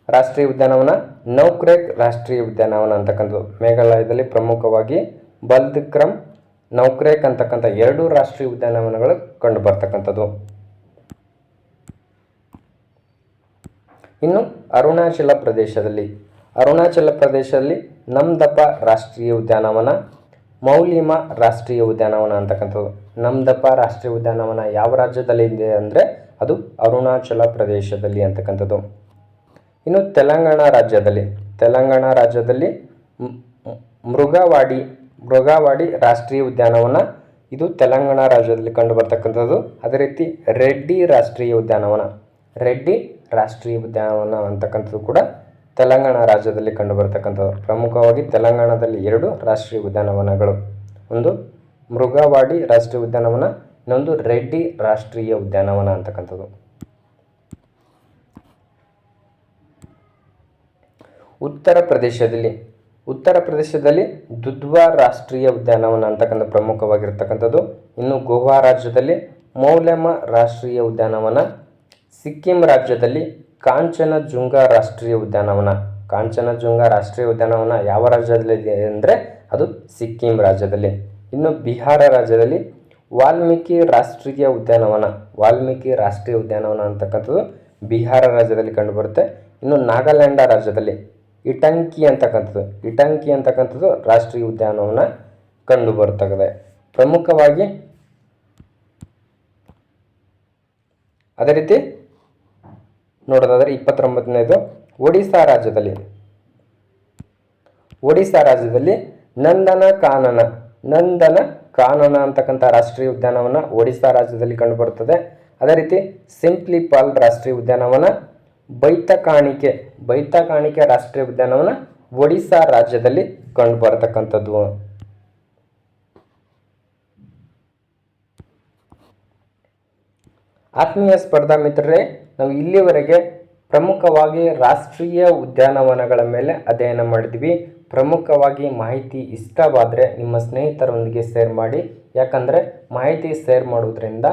ರಾಷ್ಟ್ರೀಯ ಉದ್ಯಾನವನ, ನೌಕ್ರೇಕ್ ರಾಷ್ಟ್ರೀಯ ಉದ್ಯಾನವನ ಅಂತಕ್ಕಂಥದ್ದು. ಮೇಘಾಲಯದಲ್ಲಿ ಪ್ರಮುಖವಾಗಿ ಬಲ್ದ್ಕ್ರಮ್, ನೌಕ್ರೇಕ್ ಅಂತಕ್ಕಂಥ 2 ರಾಷ್ಟ್ರೀಯ ಉದ್ಯಾನವನಗಳು ಕಂಡು ಬರ್ತಕ್ಕಂಥದ್ದು. ಇನ್ನು ಅರುಣಾಚಲ ಪ್ರದೇಶದಲ್ಲಿ ನಮ್ದಪ ರಾಷ್ಟ್ರೀಯ ಉದ್ಯಾನವನ, ಮೌಲಿಮ ರಾಷ್ಟ್ರೀಯ ಉದ್ಯಾನವನ ಅಂತಕ್ಕಂಥದ್ದು. ನಮ್ದಪ ರಾಷ್ಟ್ರೀಯ ಉದ್ಯಾನವನ ಯಾವ ರಾಜ್ಯದಲ್ಲಿ ಇದೆ ಅಂದರೆ ಅದು ಅರುಣಾಚಲ ಪ್ರದೇಶದಲ್ಲಿ ಅಂತಕ್ಕಂಥದ್ದು. ಇನ್ನು ತೆಲಂಗಾಣ ರಾಜ್ಯದಲ್ಲಿ ಮೃಗವಾಡಿ ರಾಷ್ಟ್ರೀಯ ಉದ್ಯಾನವನ, ಇದು ತೆಲಂಗಾಣ ರಾಜ್ಯದಲ್ಲಿ ಕಂಡು ಬರ್ತಕ್ಕಂಥದ್ದು. ಅದೇ ರೀತಿ ರೆಡ್ಡಿ ರಾಷ್ಟ್ರೀಯ ಉದ್ಯಾನವನ ಅಂತಕ್ಕಂಥದ್ದು ಕೂಡ ತೆಲಂಗಾಣ ರಾಜ್ಯದಲ್ಲಿ ಕಂಡು ಬರ್ತಕ್ಕಂಥದ್ದು. ಪ್ರಮುಖವಾಗಿ ತೆಲಂಗಾಣದಲ್ಲಿ 2 ರಾಷ್ಟ್ರೀಯ ಉದ್ಯಾನವನಗಳು, ಒಂದು ಮೃಗವಾಡಿ ರಾಷ್ಟ್ರೀಯ ಉದ್ಯಾನವನ, ಇನ್ನೊಂದು ರೆಡ್ಡಿ ರಾಷ್ಟ್ರೀಯ ಉದ್ಯಾನವನ ಅಂತಕ್ಕಂಥದ್ದು. ಉತ್ತರ ಪ್ರದೇಶದಲ್ಲಿ ದುಧ್ವಾ ರಾಷ್ಟ್ರೀಯ ಉದ್ಯಾನವನ ಅಂತಕ್ಕಂಥ ಪ್ರಮುಖವಾಗಿರ್ತಕ್ಕಂಥದ್ದು. ಇನ್ನು ಗೋವಾ ರಾಜ್ಯದಲ್ಲಿ ಮೌಲೆಮ ರಾಷ್ಟ್ರೀಯ ಉದ್ಯಾನವನ, ಸಿಕ್ಕಿಂ ರಾಜ್ಯದಲ್ಲಿ ಕಾಂಚನಜುಂಗ ರಾಷ್ಟ್ರೀಯ ಉದ್ಯಾನವನ ಯಾವ ರಾಜ್ಯದಲ್ಲಿದೆ ಅಂದರೆ ಅದು ಸಿಕ್ಕಿಂ ರಾಜ್ಯದಲ್ಲಿ. ಇನ್ನು ಬಿಹಾರ ರಾಜ್ಯದಲ್ಲಿ ವಾಲ್ಮೀಕಿ ರಾಷ್ಟ್ರೀಯ ಉದ್ಯಾನವನ ಅಂತಕ್ಕಂಥದ್ದು ಬಿಹಾರ ರಾಜ್ಯದಲ್ಲಿ ಕಂಡುಬರುತ್ತೆ. ಇನ್ನು ನಾಗಾಲ್ಯಾಂಡ ರಾಜ್ಯದಲ್ಲಿ ಇಟಂಕಿ ಅಂತಕ್ಕಂಥದ್ದು ರಾಷ್ಟ್ರೀಯ ಉದ್ಯಾನವನ ಕಂಡುಬರುತ್ತದೆ. ಪ್ರಮುಖವಾಗಿ ಅದೇ ರೀತಿ ನೋಡೋದಾದರೆ 29ನೇದು ಒಡಿಶಾ ರಾಜ್ಯದಲ್ಲಿ ನಂದನ ಕಾನನ ಅಂತಕ್ಕಂಥ ರಾಷ್ಟ್ರೀಯ ಉದ್ಯಾನವನ ಒಡಿಶಾ ರಾಜ್ಯದಲ್ಲಿ ಕಂಡುಬರುತ್ತದೆ. ಅದೇ ರೀತಿ ಸಿಂಪ್ಲಿಪಾಲ್ ರಾಷ್ಟ್ರೀಯ ಉದ್ಯಾನವನ, ಬೈತಕಾಣಿಕೆ ರಾಷ್ಟ್ರೀಯ ಉದ್ಯಾನವನ ಒಡಿಶಾ ರಾಜ್ಯದಲ್ಲಿ ಕಂಡುಬರತಕ್ಕಂಥದ್ದು. ಆತ್ಮೀಯ ಸ್ಪರ್ಧಾ ಮಿತ್ರರೇ, ನಾವು ಇಲ್ಲಿವರೆಗೆ ಪ್ರಮುಖವಾಗಿ ರಾಷ್ಟ್ರೀಯ ಉದ್ಯಾನವನಗಳ ಮೇಲೆ ಅಧ್ಯಯನ ಮಾಡಿದ್ವಿ. ಪ್ರಮುಖವಾಗಿ ಮಾಹಿತಿ ಇಷ್ಟವಾದರೆ ನಿಮ್ಮ ಸ್ನೇಹಿತರೊಂದಿಗೆ ಶೇರ್ ಮಾಡಿ. ಯಾಕಂದರೆ ಮಾಹಿತಿ ಶೇರ್ ಮಾಡೋದ್ರಿಂದ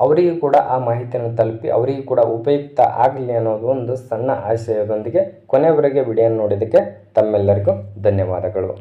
ಅವರಿಗೂ ಕೂಡ ಆ ಮಾಹಿತಿಯನ್ನು ತಲುಪಿ ಅವರಿಗೂ ಕೂಡ ಉಪಯುಕ್ತ ಆಗಲಿ ಅನ್ನೋದು ಒಂದು ಸಣ್ಣ ಆಶಯದೊಂದಿಗೆ ಕೊನೆಯವರೆಗೆ ವಿಡಿಯೋ ನೋಡಿದ್ದಕ್ಕೆ ತಮ್ಮೆಲ್ಲರಿಗೂ ಧನ್ಯವಾದಗಳು.